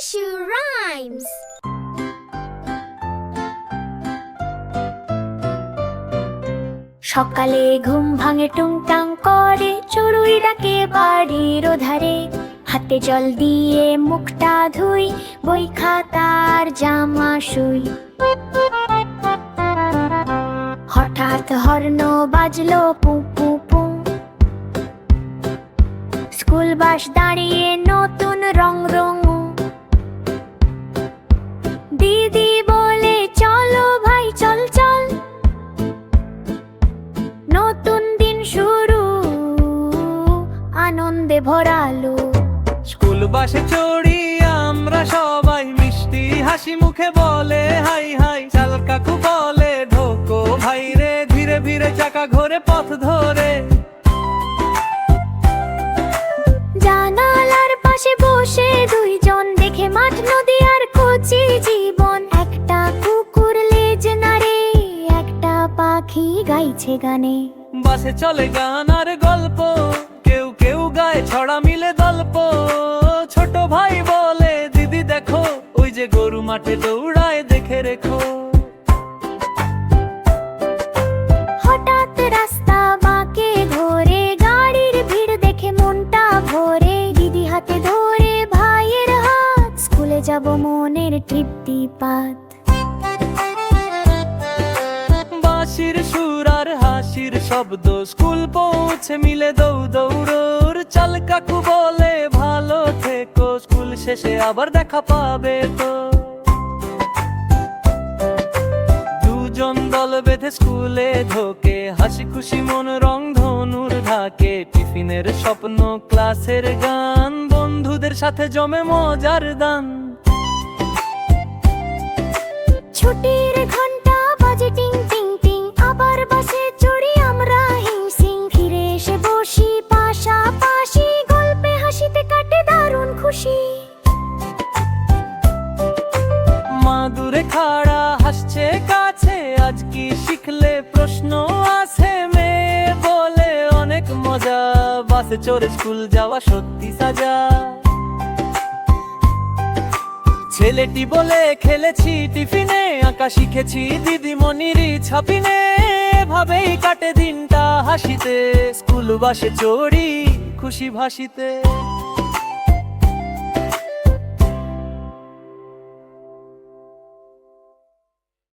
Cashew Rhymes. সকালে ঘুম ভাঙে টুংটাং করে, চড়ুই ডাকে বাড়ির ধারে। হাতে জল দিয়ে মুখটা ধুই, বই খাতার জামা শুই। হঠাৎ হর্ন বাজলো পু পু পু, স্কুল বাস দাঁড়িয়ে নতুন রং রং। দিদি বলে চলো ভাই চল চল, নতুন দিন শুরু আনন্দে ভরালো। স্কুল বাসে চড়ি আমরা সবাই, মিষ্টি হাসি মুখে বলে হাই হাই। চাল কাকু বলে ঢোকো ভাই রে, ধীরে ধীরে চাকা ঘোরে পথ ধরে। জানালার পাশে বসে দুইজন, দেখে মাঠ নদী আর কচি জীবন। একটা কুকুর লেজ নাড়ে, একটা পাখি গাইছে গানে। বাসে চলে গান আর গল্প, কেউ কেউ গায়ে ছড়া মিলে গল্প। ছোট ভাই বলে দিদি দেখো, ওই যে গরু মাঠে দৌড়ায় দেখে রেখো। হঠাৎ রাস্তা বাঁকে ঘোরে, গাড়ির ভিড় দেখে মনটা ভরে। দিদি হাতে ধরে ভাইয়ের হাত, স্কুলে যাব মনের তৃপ্তি পাত। বাঁশির সুর আর হাসির শব্দ, স্কুল পৌঁছে মিলে দৌড়। চাল কাকু বলে ভালো থেকো, স্কুল শেষে আবার দেখা পাবে তো। দুজন দল বেঁধে স্কুলে ঢোকে, হাসি খুশি মন রং ধনুর ঢাকে। টিফিনের স্বপ্ন, ক্লাসের গান, বন্ধুদের সাথে জমে মজার দান। ছুটির ঘন্টা বাজে টিং টিং টিং, আবার বাসে চড়ি আমরা হিমসিং। ফিরে এসে বসি পাশাপাশি, গল্পে হাসিতে কাটে দারুণ খুশি। মা দূরে খাড়া হাসছে কাছে, আজ কি শিখলে প্রশ্ন আছে। মেয়ে বলে অনেক মজা, বাসে চড়ে স্কুল যাওয়া সত্যি সাজা। ছেলেটি বলে খেলেছি টিফিনে, আঁকা শিখেছি দিদিমণির ছাপিনে। এভাবেই কাটে দিনটা হাসিতে, স্কুল বাসে চড়ি খুশি ভাসিতে।